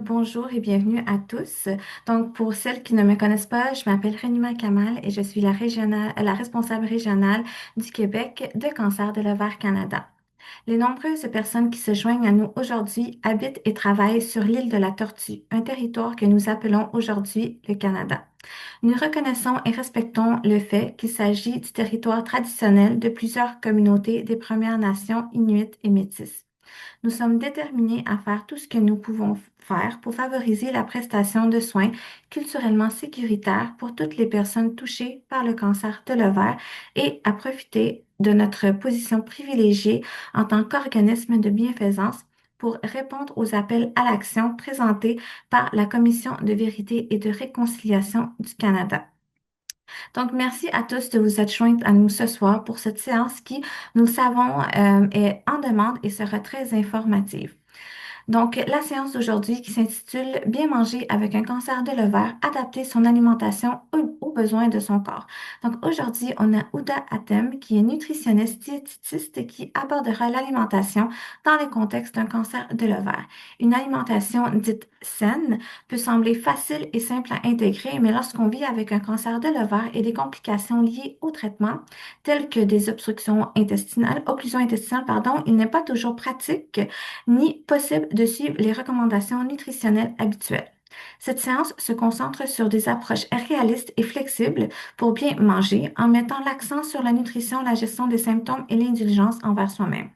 Bonjour et bienvenue à tous. Donc, pour celles qui ne me connaissent pas, je m'appelle Renima Kamal et je suis la responsable régionale du Québec de Cancer de l'ovaire Canada. Les nombreuses personnes qui se joignent à nous aujourd'hui habitent et travaillent sur l'île de la Tortue, un territoire que nous appelons aujourd'hui le Canada. Nous reconnaissons et respectons le fait qu'il s'agit du territoire traditionnel de plusieurs communautés des Premières Nations inuites et métisses. Nous sommes déterminés à faire tout ce que nous pouvons faire pour favoriser la prestation de soins culturellement sécuritaires pour toutes les personnes touchées par le cancer de l'ovaire et à profiter de notre position privilégiée en tant qu'organisme de bienfaisance pour répondre aux appels à l'action présentés par la Commission de vérité et de réconciliation du Canada. Donc, merci à tous de vous être joints à nous ce soir pour cette séance qui, nous le savons, est en demande et sera très informative. Donc, la séance d'aujourd'hui qui s'intitule Bien manger avec un cancer de l'ovaire, adapter son alimentation aux besoins de son corps. Donc, aujourd'hui, on a Ouda Hatem, qui est nutritionniste diététiste qui abordera l'alimentation dans le contexte d'un cancer de l'ovaire. Une alimentation dite saine peut sembler facile et simple à intégrer, mais lorsqu'on vit avec un cancer de l'ovaire et des complications liées au traitement, telles que des occlusions intestinales, pardon, il n'est pas toujours pratique ni possible de suivre les recommandations nutritionnelles habituelles. Cette séance se concentre sur des approches réalistes et flexibles pour bien manger en mettant l'accent sur la nutrition, la gestion des symptômes et l'indulgence envers soi-même.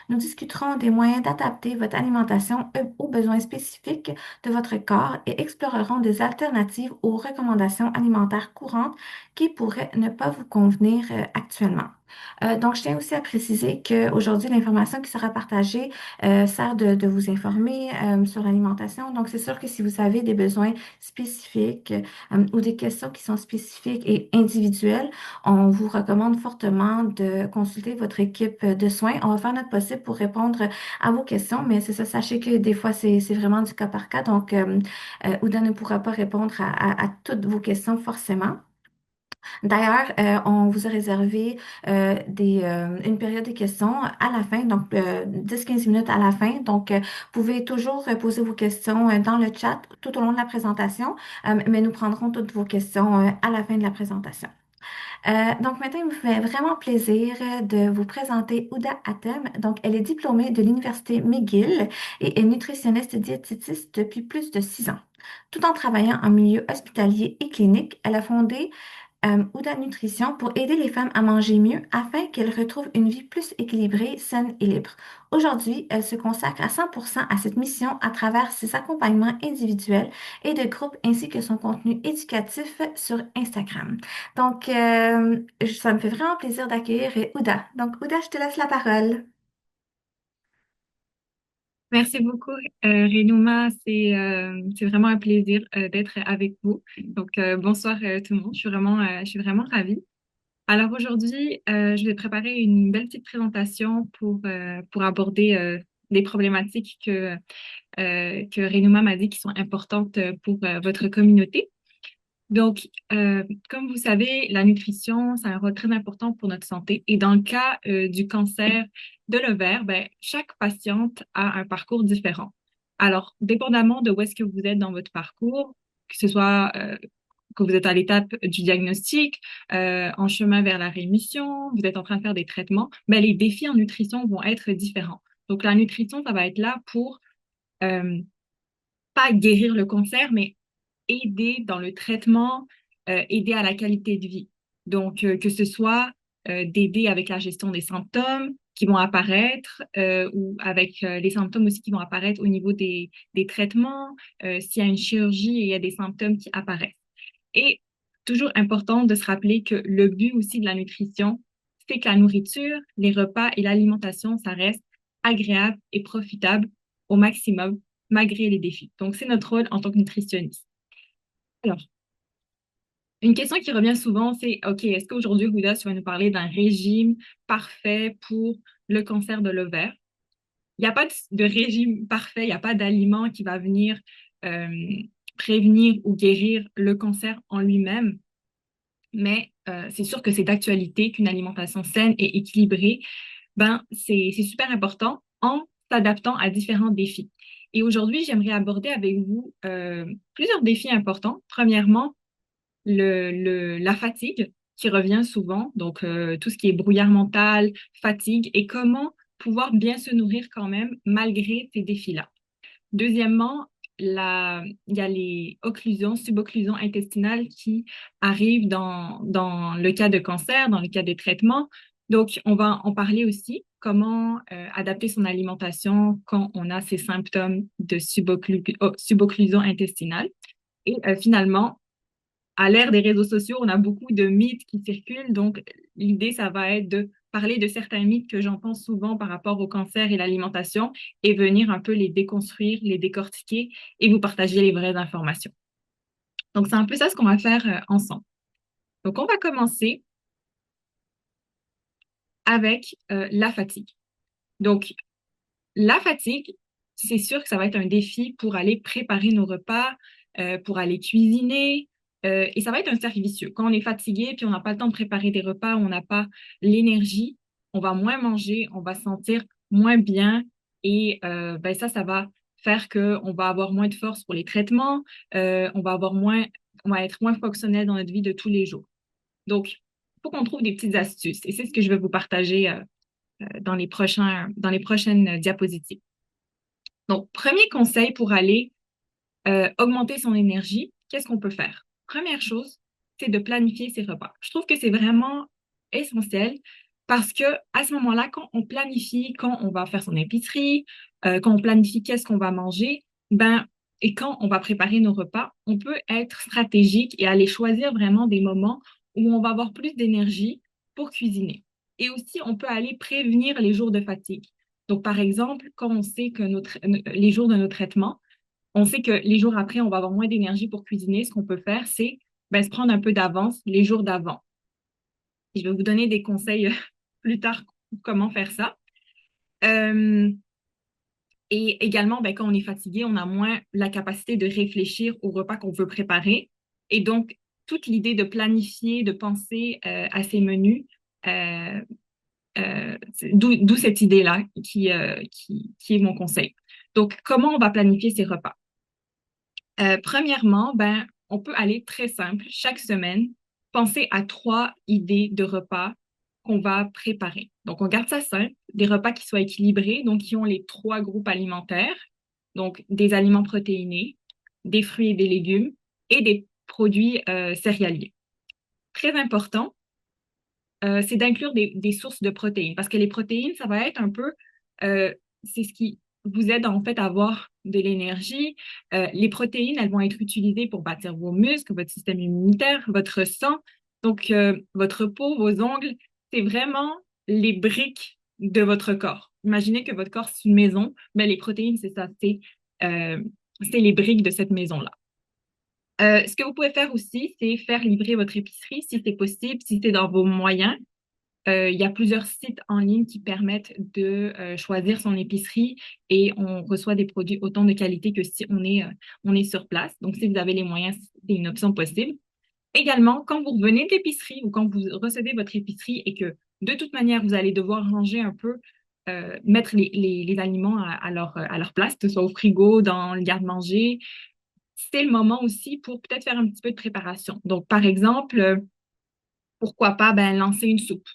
Nous discuterons des moyens d'adapter votre alimentation aux besoins spécifiques de votre corps et explorerons des alternatives aux recommandations alimentaires courantes qui pourraient ne pas vous convenir actuellement. Donc, je tiens aussi à préciser qu'aujourd'hui, l'information qui sera partagée sert de vous informer sur l'alimentation. Donc, c'est sûr que si vous avez des besoins spécifiques ou des questions qui sont spécifiques et individuelles, on vous recommande fortement de consulter votre équipe de soins. On va faire notre possible pour répondre à vos questions, mais c'est ça, sachez que des fois, c'est vraiment du cas par cas. Donc, Ouda ne pourra pas répondre à toutes vos questions forcément. D'ailleurs, on vous a réservé une période de questions à la fin, donc 10-15 minutes à la fin. Donc, vous pouvez toujours poser vos questions dans le chat tout au long de la présentation, mais nous prendrons toutes vos questions à la fin de la présentation. Donc maintenant, il me fait vraiment plaisir de vous présenter Ouda Hatem. Donc, elle est diplômée de l'Université McGill et est nutritionniste diététiste depuis plus de 6 ans. Tout en travaillant en milieu hospitalier et clinique, elle a fondé Ouda Nutrition pour aider les femmes à manger mieux afin qu'elles retrouvent une vie plus équilibrée, saine et libre. Aujourd'hui, elle se consacre à 100% à cette mission à travers ses accompagnements individuels et de groupe ainsi que son contenu éducatif sur Instagram. Donc, ça me fait vraiment plaisir d'accueillir Ouda. Donc, Ouda, je te laisse la parole. Merci beaucoup, Renouma. C'est vraiment un plaisir d'être avec vous. Donc, bonsoir tout le monde. Je suis vraiment ravie. Alors aujourd'hui, je vais préparer une belle petite présentation pour aborder des problématiques que Renouma m'a dit qui sont importantes pour votre communauté. Donc, comme vous savez, la nutrition, ça a un rôle très important pour notre santé. Et dans le cas du cancer de l'ovaire, ben, chaque patiente a un parcours différent. Alors, dépendamment de où est-ce que vous êtes dans votre parcours, que ce soit que vous êtes à l'étape du diagnostic, en chemin vers la rémission, vous êtes en train de faire des traitements, ben, les défis en nutrition vont être différents. Donc, la nutrition, ça va être là pour euh, pas guérir le cancer, mais aider dans le traitement, aider à la qualité de vie. Donc, que ce soit d'aider avec la gestion des symptômes qui vont apparaître ou avec les symptômes aussi qui vont apparaître au niveau des traitements, s'il y a une chirurgie et il y a des symptômes qui apparaissent. Et toujours important de se rappeler que le but aussi de la nutrition, c'est que la nourriture, les repas et l'alimentation, ça reste agréable et profitable au maximum malgré les défis. Donc, c'est notre rôle en tant que nutritionniste. Alors, une question qui revient souvent, c'est, OK, est-ce qu'aujourd'hui, Huda, tu vas nous parler d'un régime parfait pour le cancer de l'ovaire? Il n'y a pas de régime parfait, il n'y a pas d'aliment qui va venir euh, prévenir ou guérir le cancer en lui-même, mais c'est sûr que c'est d'actualité qu'une alimentation saine et équilibrée, ben, c'est super important en s'adaptant à différents défis. Et aujourd'hui, j'aimerais aborder avec vous plusieurs défis importants. Premièrement, la fatigue qui revient souvent, donc tout ce qui est brouillard mental, fatigue, et comment pouvoir bien se nourrir quand même malgré ces défis-là. Deuxièmement, il y a les occlusions, subocclusions intestinales qui arrivent dans le cas de cancer, dans le cas de traitement. Donc, on va en parler aussi, comment adapter son alimentation quand on a ces symptômes de subocclusion intestinale. Et finalement, à l'ère des réseaux sociaux, on a beaucoup de mythes qui circulent. Donc, l'idée, ça va être de parler de certains mythes que j'entends souvent par rapport au cancer et l'alimentation et venir un peu les déconstruire, les décortiquer et vous partager les vraies informations. Donc, c'est un peu ça ce qu'on va faire ensemble. Donc, on va commencer avec la fatigue. Donc, la fatigue, c'est sûr que ça va être un défi pour aller préparer nos repas, pour aller cuisiner, et ça va être un cercle vicieux. Quand on est fatigué, puis on n'a pas le temps de préparer des repas, on n'a pas l'énergie, on va moins manger, on va se sentir moins bien, et ben ça va faire qu'on va avoir moins de force pour les traitements, on va être moins fonctionnel dans notre vie de tous les jours. Donc, il faut qu'on trouve des petites astuces, et c'est ce que je vais vous partager dans les prochaines diapositives. Donc, premier conseil pour aller augmenter son énergie, qu'est-ce qu'on peut faire? Première chose, c'est de planifier ses repas. Je trouve que c'est vraiment essentiel parce que à ce moment-là, quand on planifie, quand on va faire son épicerie, quand on planifie qu'est-ce qu'on va manger, ben, et quand on va préparer nos repas, on peut être stratégique et aller choisir vraiment des moments où on va avoir plus d'énergie pour cuisiner. Et aussi, on peut aller prévenir les jours de fatigue. Donc, par exemple, quand on sait que les jours de nos traitements, on sait que les jours après, on va avoir moins d'énergie pour cuisiner. Ce qu'on peut faire, c'est ben, se prendre un peu d'avance les jours d'avant. Je vais vous donner des conseils plus tard comment faire ça. Euh, et également, ben, quand on est fatigué, on a moins la capacité de réfléchir au repas qu'on veut préparer. Et donc, toute l'idée de planifier, de penser à ces menus, euh, d'où cette idée-là qui est mon conseil. Donc, comment on va planifier ces repas? Premièrement, ben, on peut aller très simple. Chaque semaine, penser à 3 idées de repas qu'on va préparer. Donc, on garde ça simple, des repas qui soient équilibrés, donc qui ont les 3 groupes alimentaires, donc des aliments protéinés, des fruits et des légumes et des produits céréaliers. Très important, c'est d'inclure des sources de protéines parce que les protéines, ça va être un peu, c'est ce qui vous aide en fait à avoir de l'énergie. Les protéines, elles vont être utilisées pour bâtir vos muscles, votre système immunitaire, votre sang, donc votre peau, vos ongles. C'est vraiment les briques de votre corps. Imaginez que votre corps, c'est une maison, mais les protéines, c'est ça, c'est les briques de cette maison-là. Ce que vous pouvez faire aussi, c'est faire livrer votre épicerie si c'est possible, si c'est dans vos moyens. Il y a plusieurs sites en ligne qui permettent de choisir son épicerie et on reçoit des produits autant de qualité que si on est sur place. Donc, si vous avez les moyens, c'est une option possible. Également, quand vous revenez de l'épicerie ou quand vous recevez votre épicerie et que de toute manière, vous allez devoir ranger un peu, mettre les aliments à leur place, que ce soit au frigo, dans le garde-manger, c'est le moment aussi pour peut-être faire un petit peu de préparation. Donc, par exemple, pourquoi pas ben, lancer une soupe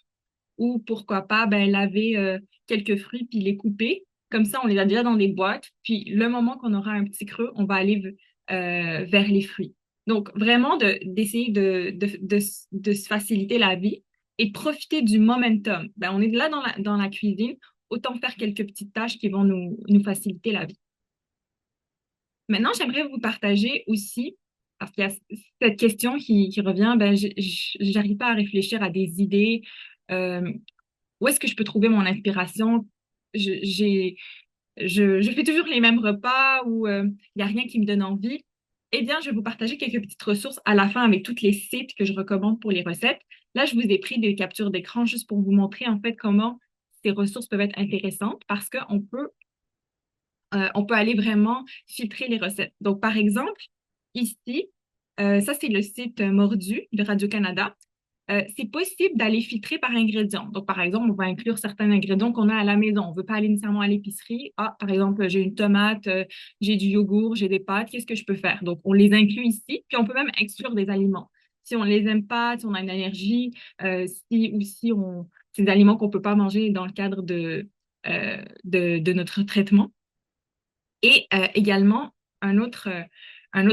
ou pourquoi pas ben, laver quelques fruits puis les couper. Comme ça, on les a déjà dans des boîtes. Puis le moment qu'on aura un petit creux, on va aller vers les fruits. Donc, vraiment d'essayer de se faciliter la vie et de profiter du momentum. Ben, on est là dans la cuisine, autant faire quelques petites tâches qui vont nous faciliter la vie. Maintenant, j'aimerais vous partager aussi, parce qu'il y a cette question qui revient, ben, j'arrive pas à réfléchir à des idées. Euh, Où est-ce que je peux trouver mon inspiration? Je, j'ai, je fais toujours les mêmes repas ou il n'y a rien qui me donne envie. Eh bien, je vais vous partager quelques petites ressources à la fin avec tous les sites que je recommande pour les recettes. Là, je vous ai pris des captures d'écran juste pour vous montrer en fait comment ces ressources peuvent être intéressantes parce on peut aller vraiment filtrer les recettes. Donc, par exemple, ici, ça c'est le site Mordu de Radio-Canada. C'est possible d'aller filtrer par ingrédients. Donc, par exemple, on va inclure certains ingrédients qu'on a à la maison. On ne veut pas aller nécessairement à l'épicerie. Ah, par exemple, j'ai une tomate, j'ai du yogourt, j'ai des pâtes. Qu'est-ce que je peux faire? Donc, on les inclut ici. Puis, on peut même exclure des aliments. Si on les aime pas, si on a une allergie, si on, c'est des aliments qu'on peut pas manger dans le cadre de notre traitement. Et également, un autre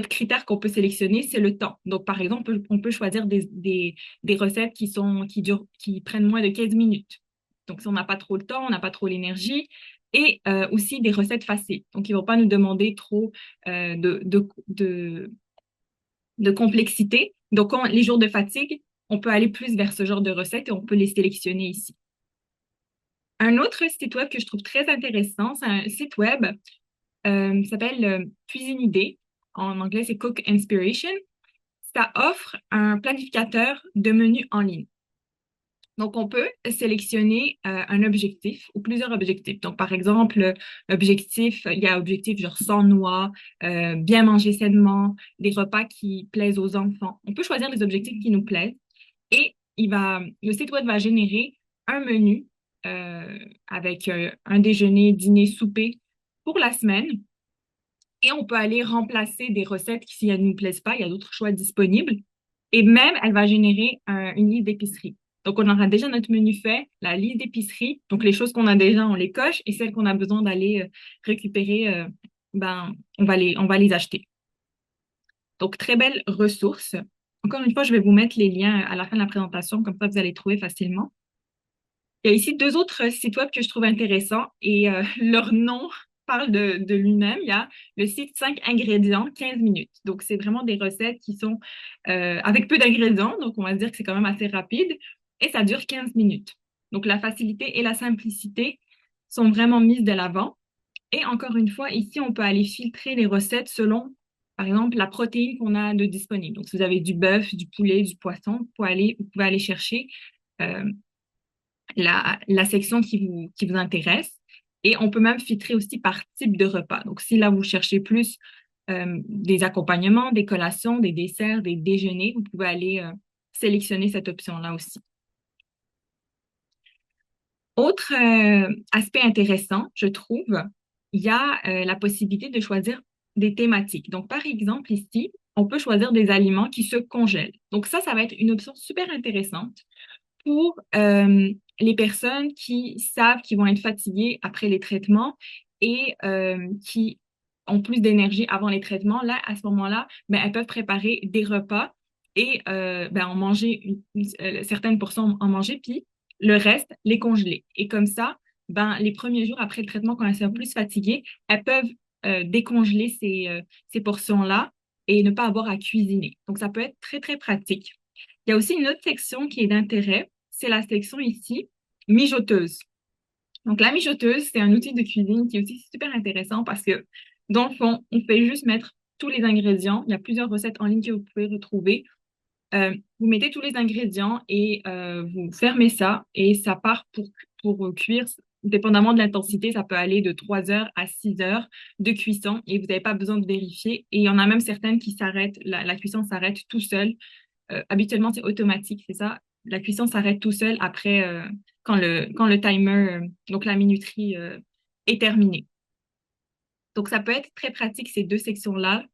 critère qu'on peut sélectionner, c'est le temps. Donc, par exemple, on peut choisir des recettes qui prennent moins de 15 minutes. Donc, si on n'a pas trop le temps, on n'a pas trop l'énergie, et aussi des recettes faciles. Donc, ils ne vont pas nous demander trop de complexité. Donc, les jours de fatigue, on peut aller plus vers ce genre de recettes et on peut les sélectionner ici. Un autre site web que je trouve très intéressant, c'est un site web s'appelle Cuisine Idée. En anglais, c'est Cook Inspiration. Ça offre un planificateur de menus en ligne. Donc, on peut sélectionner un objectif ou plusieurs objectifs. Donc, par exemple, il y a objectif genre sans noix, bien manger sainement, des repas qui plaisent aux enfants. On peut choisir les objectifs qui nous plaisent et le site web va générer un menu avec un déjeuner, dîner, souper pour la semaine. Et on peut aller remplacer des recettes qui, si elles ne nous plaisent pas, il y a d'autres choix disponibles. Et même, elle va générer une liste d'épicerie. Donc, on aura déjà notre menu fait, la liste d'épicerie. Donc, les choses qu'on a déjà, on les coche. Et celles qu'on a besoin d'aller récupérer, on va les acheter. Donc, très belle ressource. Encore une fois, je vais vous mettre les liens à la fin de la présentation. Comme ça, vous allez trouver facilement. Il y a ici deux autres sites web que je trouve intéressants et leur nom parle de lui-même. Il y a le site 5 ingrédients, 15 minutes. Donc, c'est vraiment des recettes qui sont avec peu d'ingrédients. Donc, on va se dire que c'est quand même assez rapide et ça dure 15 minutes. Donc, la facilité et la simplicité sont vraiment mises de l'avant. Et encore une fois, ici, on peut aller filtrer les recettes selon, par exemple, la protéine qu'on a de disponible. Donc, si vous avez du bœuf, du poulet, du poisson, vous pouvez aller chercher euh, la section qui vous intéresse. Et on peut même filtrer aussi par type de repas. Donc, si là, vous cherchez plus des accompagnements, des collations, des desserts, des déjeuners, vous pouvez aller sélectionner cette option-là aussi. Autre aspect intéressant, je trouve, il y a la possibilité de choisir des thématiques. Donc, par exemple, ici, on peut choisir des aliments qui se congèlent. Donc, ça va être une option super intéressante pour les personnes qui savent qu'ils vont être fatiguées après les traitements et qui ont plus d'énergie avant les traitements. Là, à ce moment-là, ben, elles peuvent préparer des repas et ben, en manger certaines portions en manger, puis le reste, les congeler. Et comme ça, ben, les premiers jours après le traitement, quand elles sont plus fatiguées, elles peuvent décongeler ces portions-là et ne pas avoir à cuisiner. Donc, ça peut être très, très pratique. Il y a aussi une autre section qui est d'intérêt, c'est la section ici, mijoteuse. Donc, la mijoteuse, c'est un outil de cuisine qui est aussi super intéressant parce que, dans le fond, on fait juste mettre tous les ingrédients. Il y a plusieurs recettes en ligne que vous pouvez retrouver. Vous mettez tous les ingrédients et vous fermez ça et ça part pour cuire. Dépendamment de l'intensité, ça peut aller de 3 heures à 6 heures de cuisson et vous n'avez pas besoin de vérifier. Et il y en a même certaines qui s'arrêtent, la cuisson s'arrête tout seul. Habituellement, c'est automatique, c'est ça. La cuisson s'arrête tout seul après quand le timer, donc la minuterie est terminée. Donc, ça peut être très pratique, ces deux sections-là,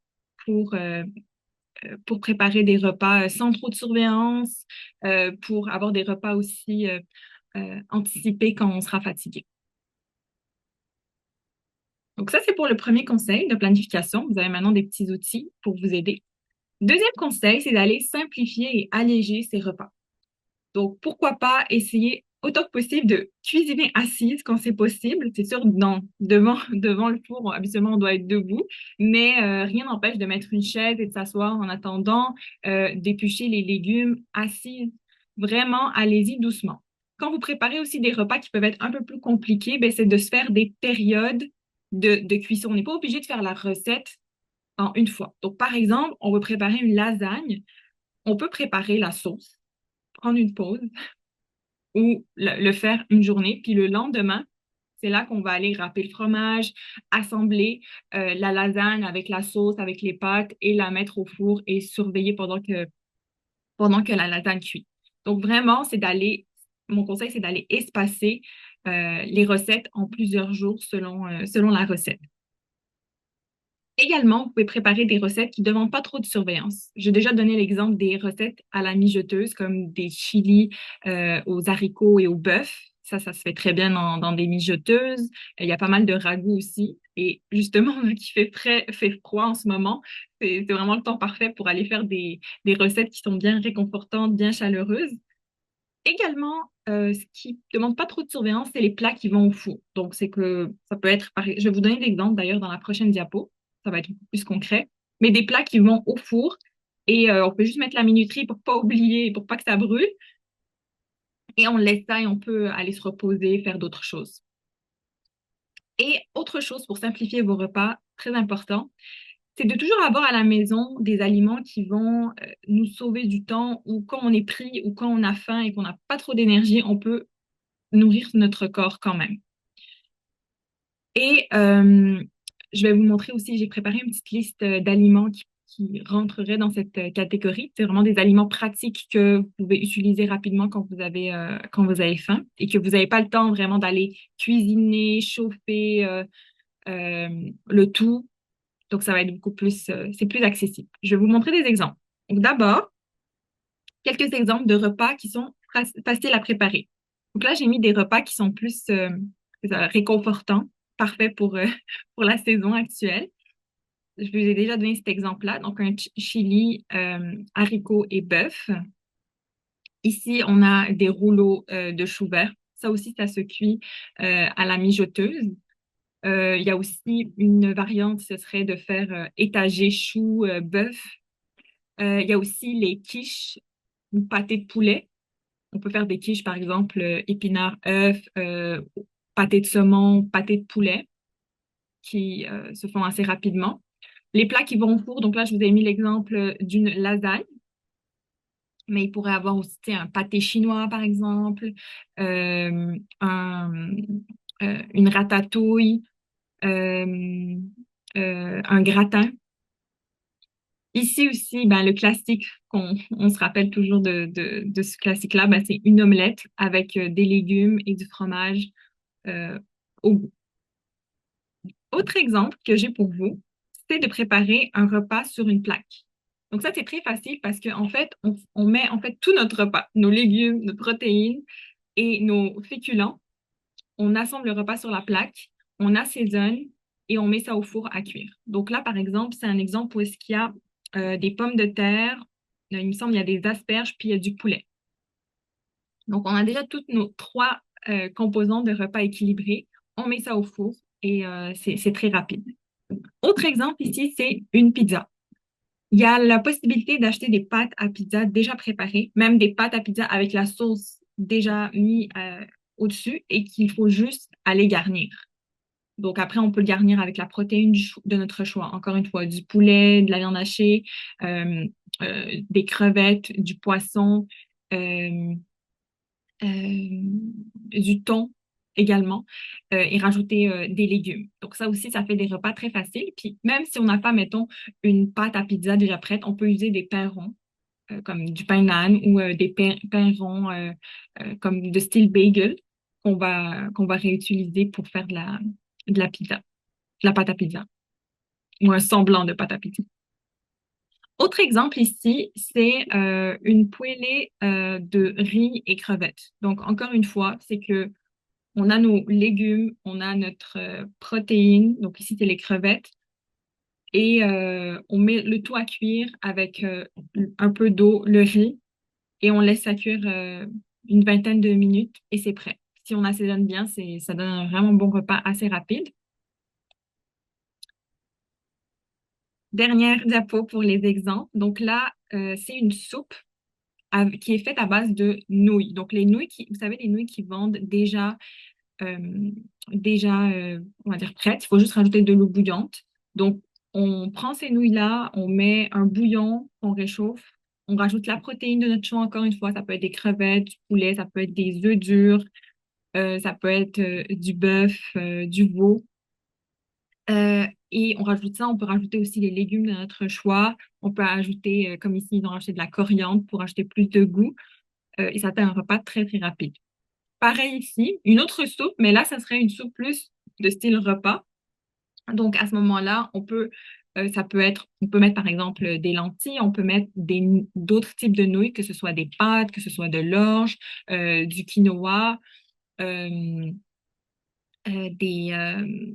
pour, euh, pour préparer des repas sans trop de surveillance, pour avoir des repas aussi anticipés quand on sera fatigué. Donc, ça, c'est pour le premier conseil de planification. Vous avez maintenant des petits outils pour vous aider. Deuxième conseil, c'est d'aller simplifier et alléger ses repas. Donc, pourquoi pas essayer autant que possible de cuisiner assise quand c'est possible. C'est sûr, devant le four, habituellement, on doit être debout, mais rien n'empêche de mettre une chaise et de s'asseoir en attendant, d'éplucher les légumes assise. Vraiment, allez-y doucement. Quand vous préparez aussi des repas qui peuvent être un peu plus compliqués, ben, c'est de se faire des périodes de cuisson. On n'est pas obligé de faire la recette en une fois. Donc, par exemple, on veut préparer une lasagne, on peut préparer la sauce, prendre une pause ou le faire une journée, puis le lendemain, C'est là qu'on va aller râper le fromage, assembler la lasagne avec la sauce, avec les pâtes et la mettre au four et surveiller pendant que la lasagne cuit. Donc vraiment, mon conseil, c'est d'aller espacer les recettes en plusieurs jours selon la recette. Également, vous pouvez préparer des recettes qui ne demandent pas trop de surveillance. J'ai déjà donné l'exemple des recettes à la mijoteuse, comme des chilis aux haricots et au bœuf. Ça se fait très bien dans des mijoteuses. Il y a pas mal de ragoûts aussi. Et justement, vu qu'il fait froid en ce moment, c'est vraiment le temps parfait pour aller faire des recettes qui sont bien réconfortantes, bien chaleureuses. Également, ce qui ne demande pas trop de surveillance, c'est les plats qui vont au four. Donc, c'est que ça peut être, je vais vous donner l'exemple d'ailleurs dans la prochaine diapo, ça va être beaucoup plus concret, mais des plats qui vont au four et on peut juste mettre la minuterie pour pas oublier, pour pas que ça brûle et on laisse ça et on peut aller se reposer, faire d'autres choses. Et autre chose pour simplifier vos repas, très important, c'est de toujours avoir à la maison des aliments qui vont nous sauver du temps ou quand on est pris ou quand on a faim et qu'on n'a pas trop d'énergie, on peut nourrir notre corps quand même. Et je vais vous montrer aussi, j'ai préparé une petite liste d'aliments qui rentreraient dans cette catégorie. C'est vraiment des aliments pratiques que vous pouvez utiliser rapidement quand vous avez faim et que vous n'avez pas le temps vraiment d'aller cuisiner, chauffer euh, le tout. Donc, ça va être beaucoup plus, c'est plus accessible. Je vais vous montrer des exemples. Donc, d'abord, quelques exemples de repas qui sont faciles à préparer. Donc là, j'ai mis des repas qui sont plus réconfortants, parfaits pour la saison actuelle. Je vous ai déjà donné cet exemple-là. Donc, un chili, haricots et bœuf. Ici, on a des rouleaux de chou vert. Ça aussi, ça se cuit à la mijoteuse. Il y a aussi une variante, ce serait de faire étager chou, bœuf. Il y a aussi les quiches ou pâté de poulet. On peut faire des quiches, par exemple, épinards, œufs, pâté de saumon, pâté de poulet, qui se font assez rapidement. Les plats qui vont au four, donc là, je vous ai mis l'exemple d'une lasagne, mais il pourrait avoir aussi tu sais, un pâté chinois, par exemple, euh, un, une ratatouille, euh, un gratin. Ici aussi, ben, le classique on se rappelle toujours de ce classique-là, ben, c'est une omelette avec des légumes et du fromage au goût. Autre exemple que j'ai pour vous, c'est de préparer un repas sur une plaque. Donc ça, c'est très facile parce qu'en fait, on met en fait tout notre repas, nos légumes, nos protéines et nos féculents. On assemble le repas sur la plaque, on assaisonne et on met ça au four à cuire. Donc là, par exemple, c'est un exemple où est-ce qu'il y a des pommes de terre, il me semble il y a des asperges, puis il y a du poulet. Donc on a déjà toutes nos trois composants de repas équilibrés. On met ça au four et c'est très rapide. Autre exemple ici, c'est une pizza. Il y a la possibilité d'acheter des pâtes à pizza déjà préparées, même des pâtes à pizza avec la sauce déjà mise au-dessus et qu'il faut juste aller garnir. Donc après, on peut le garnir avec la protéine de notre choix. Encore une fois, du poulet, de la viande hachée, des crevettes, du poisson, euh, du thon également, et rajouter des légumes. Donc ça aussi, ça fait des repas très faciles. Puis même si on n'a pas, mettons, une pâte à pizza déjà prête, on peut user des pains ronds, comme du pain naan ou des pains ronds comme de style bagel qu'on va réutiliser pour faire de la pizza, de la pâte à pizza ou un semblant de pâte à pizza. Autre exemple ici, c'est une poêlée de riz et crevettes. Donc, encore une fois, c'est que on a nos légumes, on a notre protéine, donc ici, c'est les crevettes, et on met le tout à cuire avec un peu d'eau, le riz, et on laisse ça cuire une vingtaine de minutes et c'est prêt. Si on assaisonne bien, ça donne un vraiment bon repas assez rapide. Dernière diapo pour les exemples. Donc là, c'est une soupe qui est faite à base de nouilles. Donc les nouilles vous savez, les nouilles qui vendent euh, on va dire prêtes. Il faut juste rajouter de l'eau bouillante. Donc on prend ces nouilles-là, on met un bouillon, on réchauffe, on rajoute la protéine de notre choix encore une fois. Ça peut être des crevettes, du poulet, ça peut être des œufs durs, Ça peut être du bœuf, du veau. Et on rajoute ça, on peut rajouter aussi les légumes de notre choix. On peut ajouter, comme ici, ils ont rajouté de la coriandre pour ajouter plus de goût. Et ça fait un repas très, très rapide. Pareil ici, une autre soupe, mais là, ça serait une soupe plus de style repas. Donc, à ce moment-là, ça peut être, on peut mettre par exemple des lentilles, on peut mettre d'autres types de nouilles, que ce soit des pâtes, que ce soit de l'orge, du quinoa, euh, euh, des, euh,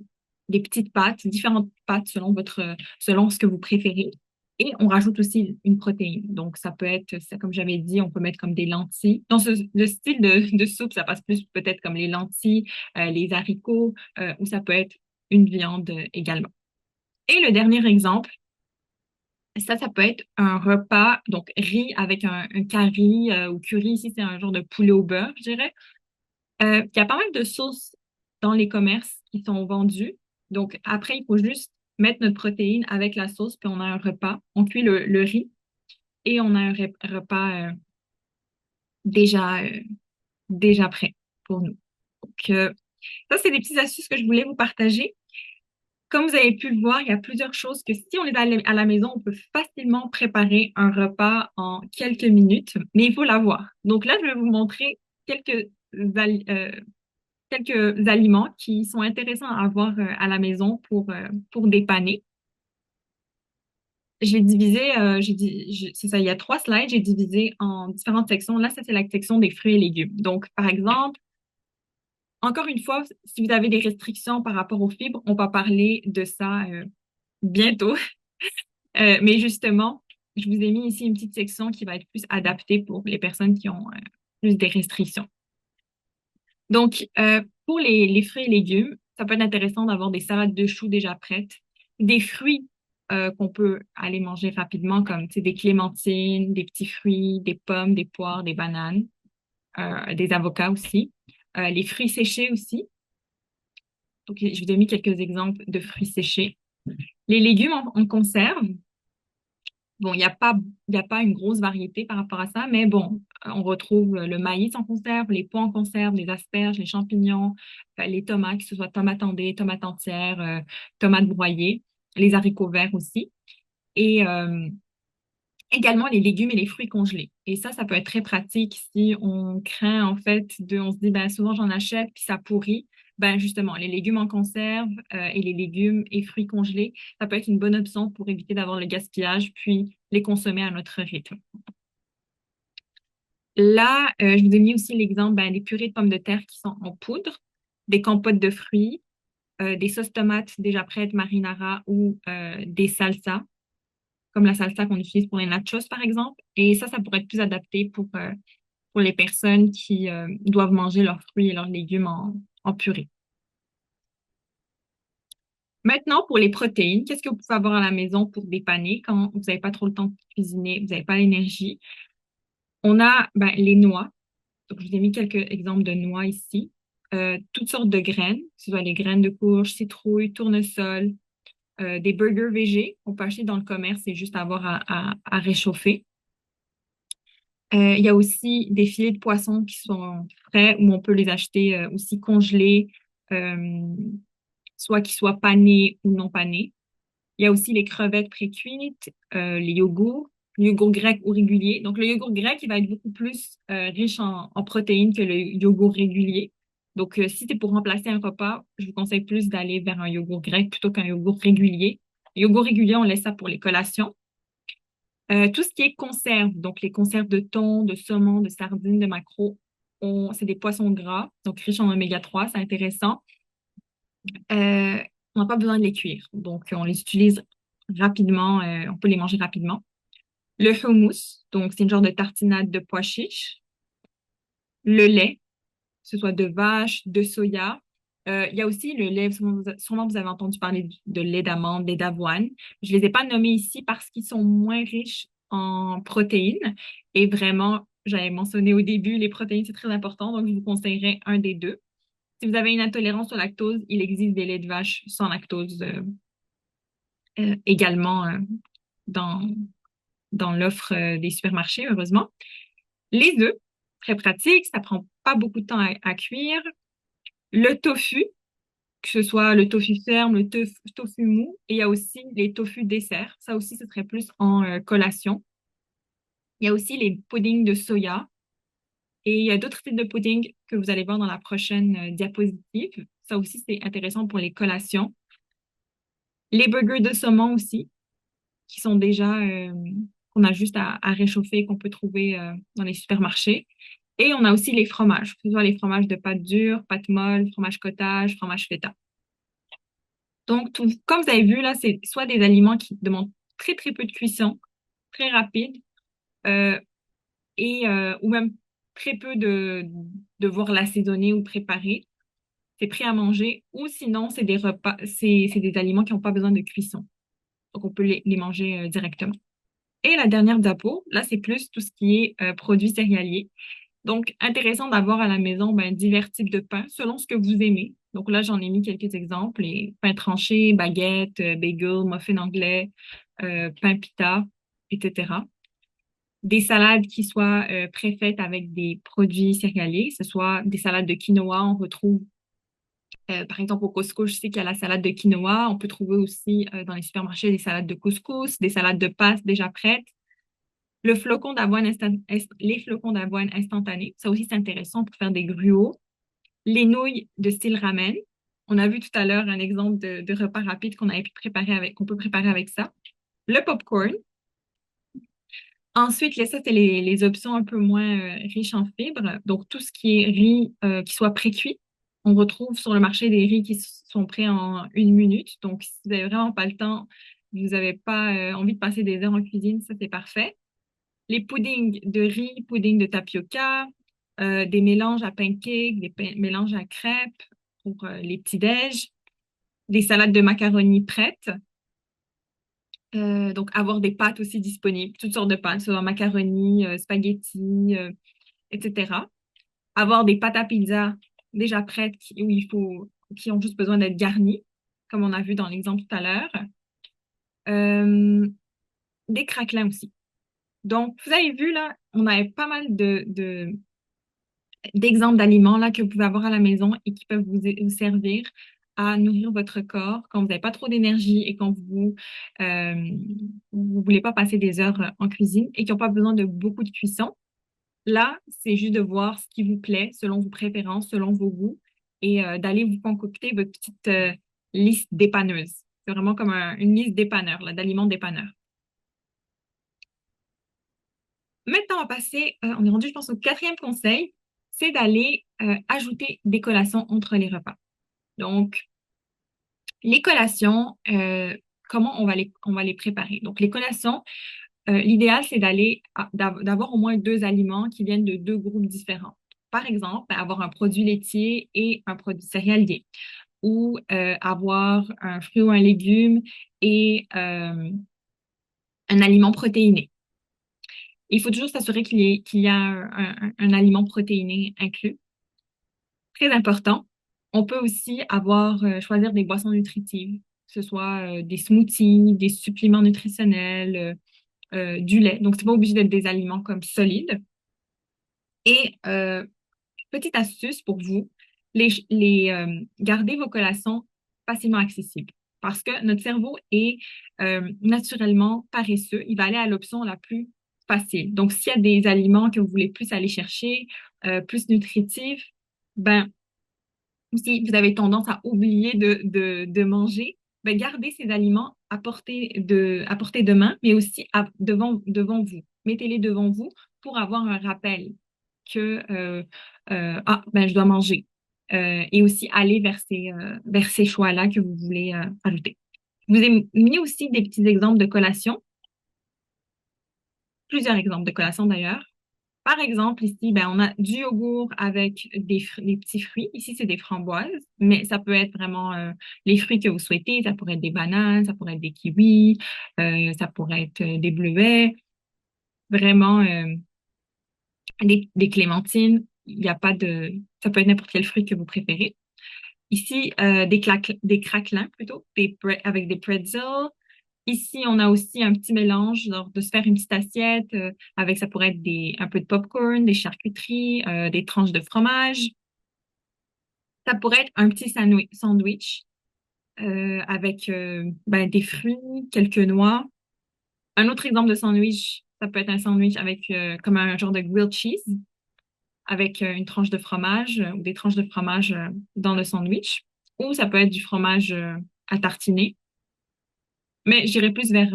des petites pâtes, différentes pâtes selon ce que vous préférez. Et on rajoute aussi une protéine. Donc, ça peut être, comme j'avais dit, on peut mettre comme des lentilles. Dans le style de soupe, ça passe plus peut-être comme les lentilles, les haricots, ou ça peut être une viande également. Et le dernier exemple, ça peut être un repas, donc riz avec un curry ou curry. Ici, c'est un genre de poulet au beurre, je dirais. Il y a pas mal de sauces dans les commerces qui sont vendues. Donc, après, il faut juste mettre notre protéine avec la sauce, puis on a un repas. On cuit le riz et on a un repas déjà, déjà prêt pour nous. Donc, ça, c'est des petites astuces que je voulais vous partager. Comme vous avez pu le voir, il y a plusieurs choses que si on est à la maison, on peut facilement préparer un repas en quelques minutes, mais il faut l'avoir. Donc là, je vais vous montrer al- euh, quelques aliments qui sont intéressants à avoir à la maison pour dépanner. C'est ça, il y a 3 slides, j'ai divisé en différentes sections. Là, ça, c'est la section des fruits et légumes. Donc, par exemple, encore une fois, si vous avez des restrictions par rapport aux fibres, on va parler de ça bientôt. Mais justement, je vous ai mis ici une petite section qui va être plus adaptée pour les personnes qui ont plus des restrictions. Donc, pour les fruits et légumes, ça peut être intéressant d'avoir des salades de choux déjà prêtes, des fruits qu'on peut aller manger rapidement, comme tu sais, des clémentines, des petits fruits, des pommes, des poires, des bananes, des avocats aussi, les fruits séchés aussi. Donc, je vous ai mis quelques exemples de fruits séchés. Les légumes en conserve. Bon, il y a pas une grosse variété par rapport à ça, mais bon, on retrouve le maïs en conserve, les pois en conserve, les asperges, les champignons, les tomates, que ce soit tomates andées, tomates entières, tomates broyées, les haricots verts aussi, et également les légumes et les fruits congelés. Et ça peut être très pratique si on craint en fait on se dit, ben souvent j'en achète puis ça pourrit. Ben justement, les légumes en conserve et les légumes et fruits congelés, ça peut être une bonne option pour éviter d'avoir le gaspillage puis les consommer à notre rythme. Là, je vous ai mis aussi l'exemple des purées de pommes de terre qui sont en poudre, des compotes de fruits, des sauces tomates déjà prêtes, marinara ou des salsas, comme la salsa qu'on utilise pour les nachos, par exemple. Et ça pourrait être plus adapté pour les personnes qui doivent manger leurs fruits et leurs légumes en purée. Maintenant, pour les protéines, qu'est-ce que vous pouvez avoir à la maison pour dépanner quand vous n'avez pas trop le temps de cuisiner, vous n'avez pas l'énergie? On a les noix. Donc, je vous ai mis quelques exemples de noix ici. Toutes sortes de graines, que ce soit les graines de courge, citrouille, tournesol, des burgers végés. On peut acheter dans le commerce, c'est juste à avoir à réchauffer. Il y a aussi des filets de poisson qui sont frais ou on peut les acheter aussi congelés, euh, soit qu'ils soient panés ou non panés. Il y a aussi les crevettes pré-cuites, les yogourts, le yogourt grec ou régulier. Donc, le yogourt grec, il va être beaucoup plus riche en protéines que le yogourt régulier. Donc, si c'est pour remplacer un repas, je vous conseille plus d'aller vers un yogourt grec plutôt qu'un yogourt régulier. Le yogourt régulier, on laisse ça pour les collations. Tout ce qui est conserve, donc les conserves de thon, de saumon, de sardines, de maquereau, c'est des poissons gras, donc riches en oméga 3, c'est intéressant. Euh, on n'a pas besoin de les cuire, donc on les utilise rapidement, on peut les manger rapidement. Le hummus, donc c'est une genre de tartinade de pois chiches. Le lait, que ce soit de vache, de soya. Il y a aussi le lait, sûrement vous avez entendu parler de lait d'amande, lait d'avoine. Je les ai pas nommés ici parce qu'ils sont moins riches en protéines. Et vraiment, j'avais mentionné au début, les protéines, c'est très important, donc je vous conseillerais un des deux. Si vous avez une intolérance au lactose, il existe des laits de vache sans lactose également dans, dans l'offre des supermarchés, heureusement. Les œufs, très pratique, ça prend pas beaucoup de temps à cuire. le tofu, que ce soit le tofu ferme, le tofu mou, et il y a aussi les tofu desserts. Ça aussi, ce serait plus en collation. Il y a aussi les puddings de soya. Et il y a d'autres types de puddings que vous allez voir dans la prochaine diapositive. Ça aussi, c'est intéressant pour les collations. Les burgers de saumon aussi, qui sont déjà, qu'on a juste à réchauffer, qu'on peut trouver dans les supermarchés. Et on a aussi les fromages, que ce soit les fromages de pâte dure, pâte molle, fromage cottage, fromage feta. Donc, comme vous avez vu, là, c'est soit des aliments qui demandent très, très peu de cuisson, très rapide, euh, ou même très peu de devoir l'assaisonner ou préparer. C'est prêt à manger, ou sinon, c'est des repas, c'est des aliments qui n'ont pas besoin de cuisson. Donc, on peut les manger directement. Et la dernière diapo, là, c'est plus tout ce qui est produits céréaliers. Donc, intéressant d'avoir à la maison divers types de pains selon ce que vous aimez. Donc là, j'en ai mis quelques exemples. Les pains tranchés, baguettes, bagels, muffins anglais, pain pita, etc. Des salades qui soient préfaites avec des produits céréaliers, que ce soit des salades de quinoa. On retrouve, par exemple, au Costco, je sais qu'il y a la salade de quinoa. On peut trouver aussi dans les supermarchés des salades de couscous, des salades de pâtes déjà prêtes. Les flocons d'avoine instantanés, ça aussi c'est intéressant pour faire des gruaux. Les nouilles de style ramen. On a vu tout à l'heure un exemple de repas rapide qu'on avait pu préparer qu'on peut préparer avec ça. Le popcorn. Ensuite, ça, c'est les options un peu moins riches en fibres. Donc, tout ce qui est riz qui soit pré-cuit. On retrouve sur le marché des riz qui sont prêts en 1 minute. Donc, si vous n'avez vraiment pas le temps, vous n'avez pas envie de passer des heures en cuisine, ça, c'est parfait. Les puddings de riz, pudding de tapioca, des mélanges à pancakes, mélanges à crêpes pour les petits-déj, des salades de macaroni prêtes. Donc, avoir des pâtes aussi disponibles, toutes sortes de pâtes, soit macaroni, spaghetti, etc. Avoir des pâtes à pizza déjà prêtes qui ont juste besoin d'être garnies, comme on a vu dans l'exemple tout à l'heure. Euh, des craquelins aussi. Donc, vous avez vu là, on avait pas mal d'exemples d'aliments là que vous pouvez avoir à la maison et qui peuvent vous servir à nourrir votre corps quand vous n'avez pas trop d'énergie et quand vous voulez pas passer des heures en cuisine et qui n'ont pas besoin de beaucoup de cuisson. Là, c'est juste de voir ce qui vous plaît selon vos préférences, selon vos goûts et d'aller vous concocter votre petite liste dépanneuse. C'est vraiment comme une liste dépanneur, là, d'aliments dépanneurs. Maintenant, on va passer, on est rendu, je pense, au quatrième conseil, c'est d'aller ajouter des collations entre les repas. Donc, les collations, comment on va les préparer? Donc, les collations, l'idéal, c'est d'avoir au moins deux aliments qui viennent de deux groupes différents. Par exemple, avoir un produit laitier et un produit céréalier, ou avoir un fruit ou un légume et un aliment protéiné. Il faut toujours s'assurer qu'il y a un aliment protéiné inclus. Très important. On peut aussi choisir des boissons nutritives, que ce soit des smoothies, des suppléments nutritionnels, du lait. Donc, c'est pas obligé d'être des aliments comme solides. Et petite astuce pour vous, gardez vos collations facilement accessibles parce que notre cerveau est naturellement paresseux. Il va aller à l'option la plus facile. Donc, s'il y a des aliments que vous voulez plus aller chercher, plus nutritifs, ben, si vous avez tendance à oublier de manger, ben, gardez ces aliments à portée de main, mais aussi devant vous. Mettez-les devant vous pour avoir un rappel que je dois manger. Et aussi aller vers ces choix-là que vous voulez ajouter. Je vous ai mis aussi des petits exemples de collations, plusieurs exemples de collations d'ailleurs. Par exemple, ici, ben, on a du yogourt avec des petits fruits. Ici, c'est des framboises, mais ça peut être vraiment les fruits que vous souhaitez. Ça pourrait être des bananes, ça pourrait être des kiwis, ça pourrait être des bleuets, vraiment des clémentines. Il n'y a pas de, ça peut être n'importe quel fruit que vous préférez. Ici, des craquelins plutôt, avec des pretzels. Ici, on a aussi un petit mélange, genre de se faire une petite assiette avec, ça pourrait être un peu de popcorn, des charcuteries, des tranches de fromage. Ça pourrait être un petit sandwich avec des fruits, quelques noix. Un autre exemple de sandwich, ça peut être un sandwich avec comme un genre de grilled cheese avec une tranche de fromage ou des tranches de fromage dans le sandwich. Ou ça peut être du fromage à tartiner. Mais j'irais plus vers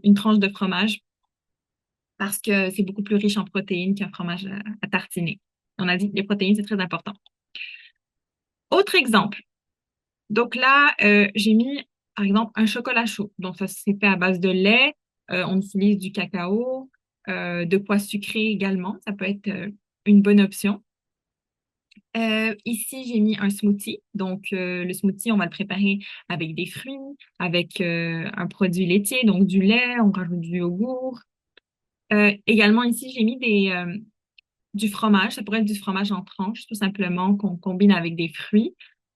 une tranche de fromage parce que c'est beaucoup plus riche en protéines qu'un fromage à tartiner. On a dit que les protéines, c'est très important. Autre exemple. Donc là, j'ai mis, par exemple, un chocolat chaud. Donc, ça, c'est fait à base de lait. On utilise du cacao, de pois sucrés également. Ça peut être une bonne option. Ici, j'ai mis un smoothie. Donc, le smoothie, on va le préparer avec des fruits, avec un produit laitier, donc du lait, on rajoute du yogourt. Également, ici, j'ai mis du fromage. Ça pourrait être du fromage en tranches, tout simplement, qu'on combine avec des fruits,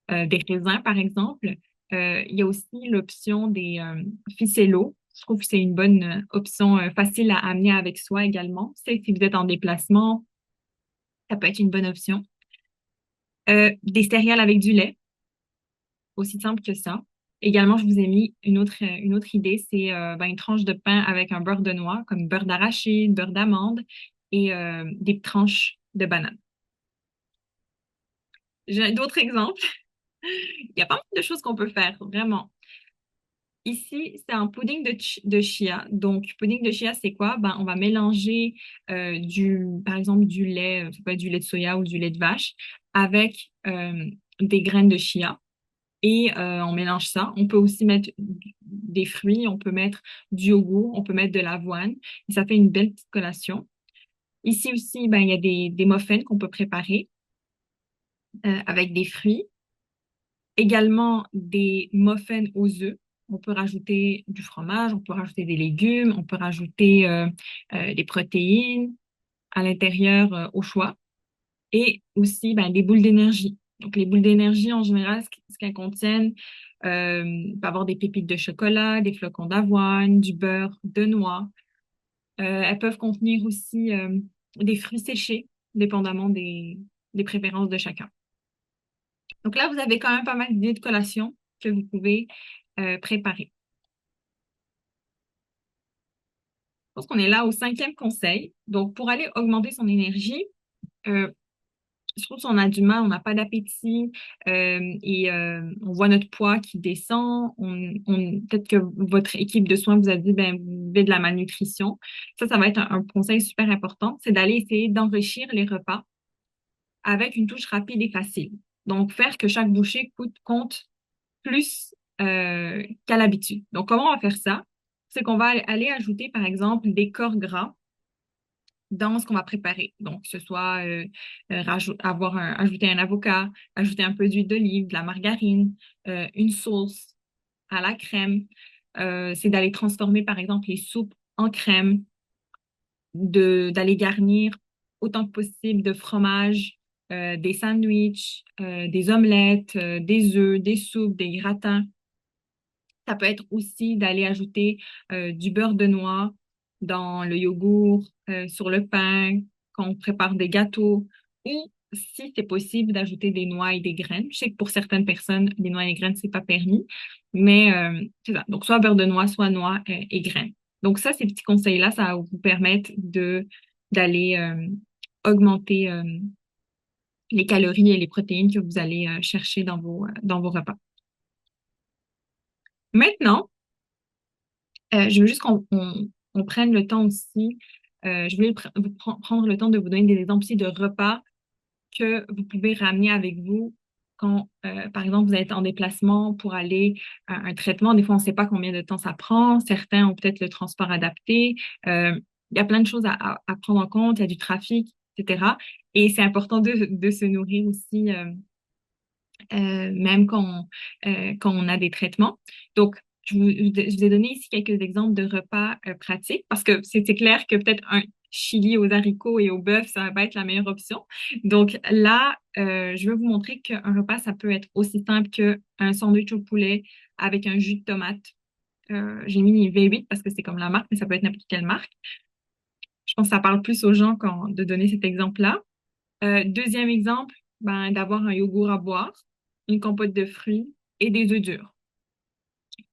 des raisins, par exemple. Il y a aussi l'option des ficellos. Je trouve que c'est une bonne option facile à amener avec soi également. C'est si vous êtes en déplacement, ça peut être une bonne option. Des céréales avec du lait, aussi simple que ça. Également, je vous ai mis une autre idée, c'est une tranche de pain avec un beurre de noix, comme beurre d'arachide, beurre d'amande et des tranches de banane. J'ai d'autres exemples. Il y a pas mal de choses qu'on peut faire, vraiment. Ici, c'est un pudding de chia. Donc, pudding de chia, c'est quoi? On va mélanger par exemple, du lait, ça peut être du lait de soya ou du lait de vache, avec des graines de chia. Et on mélange ça. On peut aussi mettre des fruits, on peut mettre du yogourt, on peut mettre de l'avoine. Et ça fait une belle petite collation. Ici aussi, il y a des muffins qu'on peut préparer avec des fruits. Également des muffins aux œufs. On peut rajouter du fromage, on peut rajouter des légumes, on peut rajouter des protéines à l'intérieur au choix. Et aussi des boules d'énergie. Donc, les boules d'énergie, en général, ce qu'elles contiennent, peut avoir des pépites de chocolat, des flocons d'avoine, du beurre, de noix. Elles peuvent contenir aussi des fruits séchés, dépendamment des préférences de chacun. Donc là, vous avez quand même pas mal d'idées de collations que vous pouvez préparer. Je pense qu'on est là au cinquième conseil. Donc, pour aller augmenter son énergie, euh, surtout si on a du mal, on n'a pas d'appétit et on voit notre poids qui descend, peut-être que votre équipe de soins vous a dit, vous avez de la malnutrition. Ça va être un conseil super important, c'est d'aller essayer d'enrichir les repas avec une touche rapide et facile. Donc, faire que chaque bouchée compte plus qu'à l'habitude. Donc, comment on va faire ça? C'est qu'on va aller ajouter, par exemple, des corps gras dans ce qu'on va préparer. Donc, que ce soit ajouter un avocat, ajouter un peu d'huile d'olive, de la margarine, une sauce à la crème. C'est d'aller transformer, par exemple, les soupes en crème, d'aller garnir autant que possible de fromage, des sandwichs, des omelettes, des œufs, des soupes, des gratins. Ça peut être aussi d'aller ajouter du beurre de noix dans le yogourt, sur le pain, quand on prépare des gâteaux, ou si c'est possible d'ajouter des noix et des graines. Je sais que pour certaines personnes, les noix et les graines, c'est pas permis, mais c'est ça. Donc, soit beurre de noix, soit noix et graines. Donc, ça, ces petits conseils-là, ça va vous permettre d'aller augmenter les calories et les protéines que vous allez chercher dans vos repas. Maintenant, je veux juste on prenne le temps aussi. Je voulais prendre le temps de vous donner des exemples aussi de repas que vous pouvez ramener avec vous quand, par exemple, vous êtes en déplacement pour aller à un traitement. Des fois, on ne sait pas combien de temps ça prend. Certains ont peut-être le transport adapté. Il y a plein de choses à prendre en compte. Il y a du trafic, etc. Et c'est important de se nourrir aussi, même quand on a des traitements. Donc, je vous ai donné ici quelques exemples de repas pratiques parce que c'est clair que peut-être un chili aux haricots et au bœuf, ça va pas être la meilleure option. Donc là, je vais vous montrer qu'un repas, ça peut être aussi simple qu'un sandwich au poulet avec un jus de tomate. J'ai mis V8 parce que c'est comme la marque, mais ça peut être n'importe quelle marque. Je pense que ça parle plus aux gens de donner cet exemple-là. Deuxième exemple, ben, d'avoir un yogourt à boire, une compote de fruits et des œufs durs.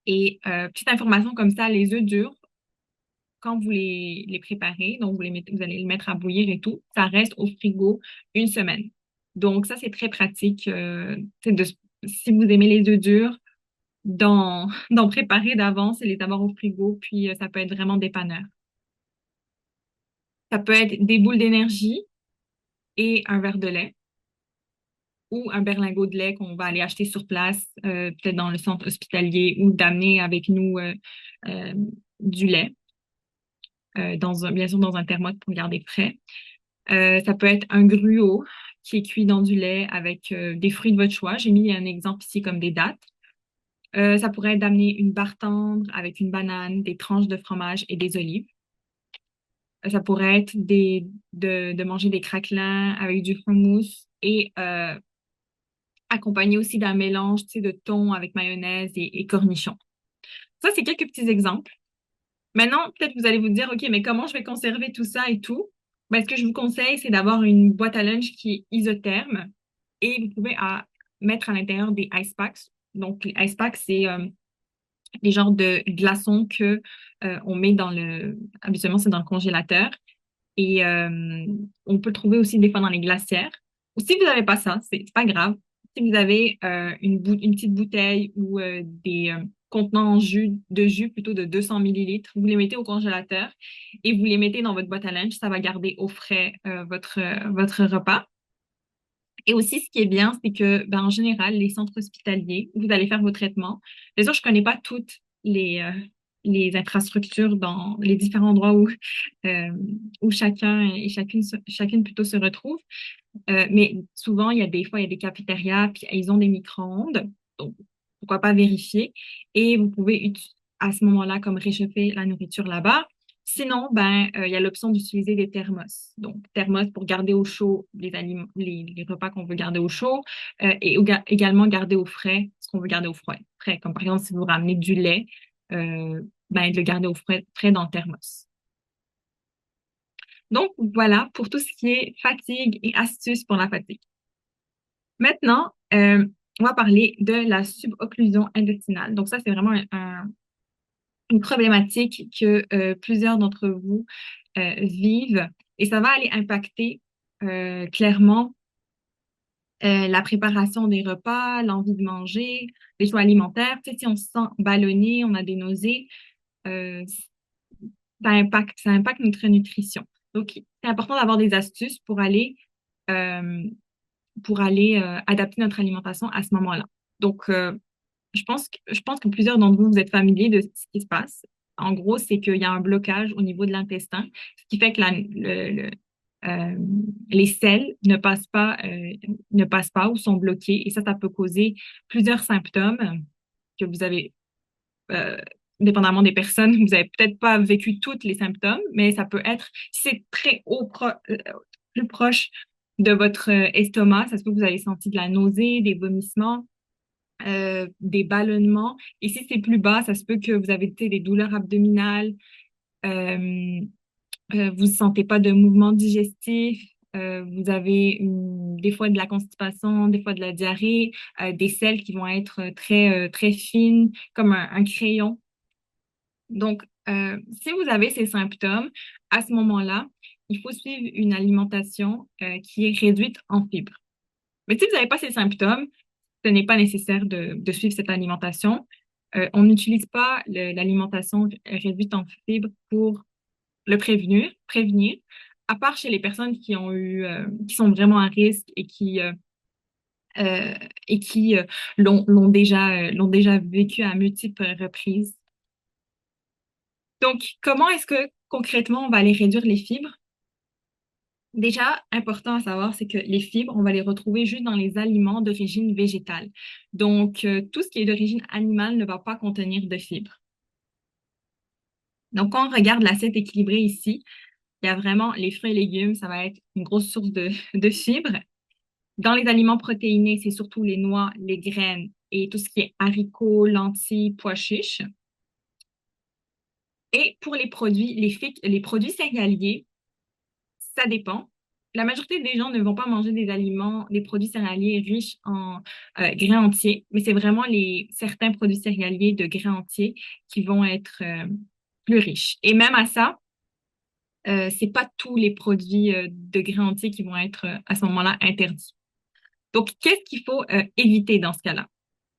Et petite information comme ça, les œufs durs, quand vous les préparez, donc vous allez les mettre à bouillir et tout, ça reste au frigo une semaine. Donc ça, c'est très pratique. Si vous aimez les œufs durs, d'en préparer d'avance et les avoir au frigo, puis ça peut être vraiment dépanneur. Ça peut être des boules d'énergie et un verre de lait ou un berlingot de lait qu'on va aller acheter sur place, peut-être dans le centre hospitalier ou d'amener avec nous euh, du lait, bien sûr dans un thermos pour garder frais. Ça peut être un gruau qui est cuit dans du lait avec des fruits de votre choix. J'ai mis un exemple ici comme des dattes. Ça pourrait être d'amener une barre tendre avec une banane, des tranches de fromage et des olives. Ça pourrait être de manger des craquelins avec du hummus et accompagné aussi d'un mélange, tu sais, de thon avec mayonnaise et cornichons. Ça, c'est quelques petits exemples. Maintenant, peut-être vous allez vous dire, OK, mais comment je vais conserver tout ça et tout? Ben, ce que je vous conseille, c'est d'avoir une boîte à lunch qui est isotherme et vous pouvez mettre à l'intérieur des ice packs. Donc, les ice packs, c'est des genres de glaçons que on met habituellement, c'est dans le congélateur. Et on peut le trouver aussi des fois dans les glacières. Ou si vous n'avez pas ça, c'est pas grave. Si vous avez une petite bouteille ou des contenants de jus plutôt de 200 millilitres, vous les mettez au congélateur et vous les mettez dans votre boîte à lunch. Ça va garder au frais votre repas. Et aussi, ce qui est bien, c'est que, ben, en général, les centres hospitaliers où vous allez faire vos traitements, bien sûr, je connais pas toutes les infrastructures dans les différents endroits euh, où chacun et chacune plutôt se retrouve. Mais souvent, il y a des cafétérias, puis ils ont des micro-ondes. Donc, pourquoi pas vérifier. Et vous pouvez, à ce moment-là, comme réchauffer la nourriture là-bas. Sinon, ben, il y a l'option d'utiliser des thermos. Donc, thermos pour garder au chaud les repas qu'on veut garder au chaud et également garder au frais ce qu'on veut garder au frais. Comme par exemple, si vous ramenez du lait, ben, de le garder au frais dans le thermos. Donc, voilà pour tout ce qui est fatigue et astuces pour la fatigue. Maintenant, on va parler de la subocclusion intestinale. Donc, ça, c'est vraiment une problématique que plusieurs d'entre vous vivent et ça va aller impacter clairement la préparation des repas, l'envie de manger, les choix alimentaires. Tu sais, si on se sent ballonné, on a des nausées, euh, ça impacte notre nutrition. Donc, c'est important d'avoir des astuces euh, pour aller adapter notre alimentation à ce moment-là. Donc, je pense que plusieurs d'entre vous, vous êtes familiers de ce qui se passe. En gros, c'est qu'il y a un blocage au niveau de l'intestin, ce qui fait que euh, les selles ne passent pas ou sont bloquées. Et ça peut causer plusieurs symptômes que vous avez, euh, dépendamment des personnes, vous avez peut-être pas vécu tous les symptômes, mais ça peut être, si c'est plus proche de votre estomac, ça se peut que vous avez senti de la nausée, des vomissements des ballonnements. Et si c'est plus bas, ça se peut que vous avez des douleurs abdominales, euh, vous ne sentez pas de mouvement digestif, vous avez des fois de la constipation, des fois de la diarrhée, des selles qui vont être très fines, comme un crayon. Donc, si vous avez ces symptômes, à ce moment-là, il faut suivre une alimentation qui est réduite en fibres. Mais si vous n'avez pas ces symptômes, ce n'est pas nécessaire de suivre cette alimentation. On n'utilise pas l'alimentation réduite en fibres pour le prévenir, à part chez les personnes qui sont vraiment à risque euh, et qui l'ont déjà vécu à multiples reprises. Donc, comment est-ce que concrètement on va aller réduire les fibres? Déjà, important à savoir, c'est que les fibres, on va les retrouver juste dans les aliments d'origine végétale. Donc, tout ce qui est d'origine animale ne va pas contenir de fibres. Donc, quand on regarde l'assiette équilibrée ici, il y a vraiment les fruits et légumes, ça va être une grosse source de fibres. Dans les aliments protéinés, c'est surtout les noix, les graines et tout ce qui est haricots, lentilles, pois chiches. Et pour les produits céréaliers, ça dépend. la majorité des gens ne vont pas manger des aliments, des produits céréaliers riches en grains entiers, mais c'est vraiment certains produits céréaliers de grains entiers qui vont être plus riches. Et même à ça, c'est pas tous les produits de grains entiers qui vont être à ce moment-là interdits. Donc, qu'est-ce qu'il faut éviter dans ce cas-là?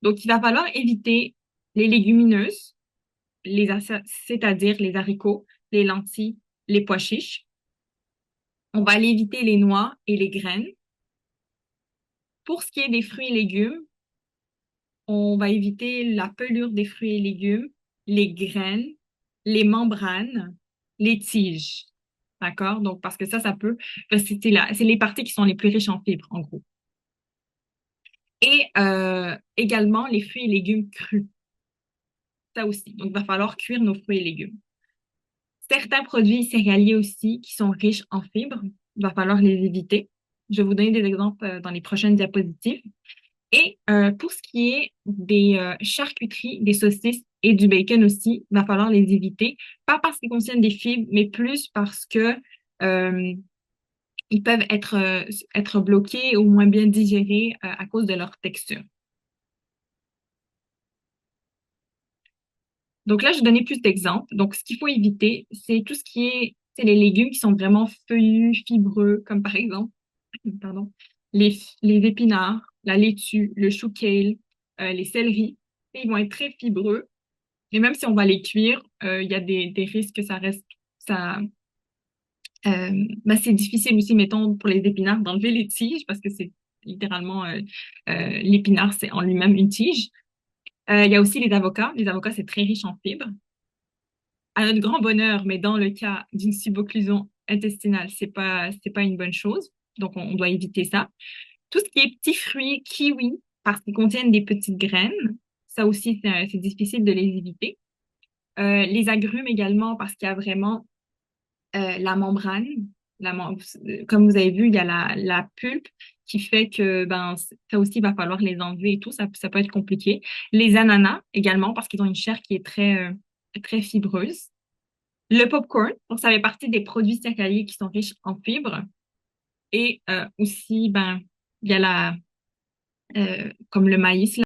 Donc, il va falloir éviter les légumineuses, c'est-à-dire les haricots, les lentilles, les pois chiches. On va aller éviter les noix et les graines. Pour ce qui est des fruits et légumes, on va éviter la pelure des fruits et légumes, les graines, les membranes, les tiges. D'accord? Donc, parce que ça peut, parce que c'est les parties qui sont les plus riches en fibres, en gros. Et également les fruits et légumes crus. Ça aussi. Donc, il va falloir cuire nos fruits et légumes. Certains produits céréaliers aussi qui sont riches en fibres, il va falloir les éviter. Je vais vous donner des exemples dans les prochaines diapositives. Et pour ce qui est des charcuteries, des saucisses et du bacon aussi, il va falloir les éviter. Pas parce qu'ils contiennent des fibres, mais plus parce que euh, ils peuvent être bloqués ou moins bien digérés à cause de leur texture. Donc là, je vais donner plus d'exemples. Donc, ce qu'il faut éviter, c'est tout ce qui est, c'est les légumes qui sont vraiment feuillus, fibreux, comme par exemple, pardon, les épinards, la laitue, le chou kale, les céleris. Et ils vont être très fibreux. Et même si on va les cuire, il y a des risques que ça reste, ça, c'est difficile aussi, mettons, pour les épinards d'enlever les tiges parce que c'est littéralement, l'épinard, c'est en lui-même une tige. Il y a aussi les avocats. Les avocats, c'est très riche en fibres. À notre grand bonheur, mais dans le cas d'une subocclusion intestinale, c'est pas une bonne chose. Donc, on doit éviter ça. Tout ce qui est petits fruits, kiwis, parce qu'ils contiennent des petites graines, ça aussi, c'est difficile de les éviter. Les agrumes également, parce qu'il y a vraiment la membrane. Comme vous avez vu, il y a la pulpe qui fait que ben, ça aussi, il va falloir les enlever et tout. Ça peut être compliqué. Les ananas également, parce qu'ils ont une chair qui est très fibreuse. Le popcorn, donc ça fait partie des produits céréaliers qui sont riches en fibres. Et aussi, ben, il y a comme le maïs,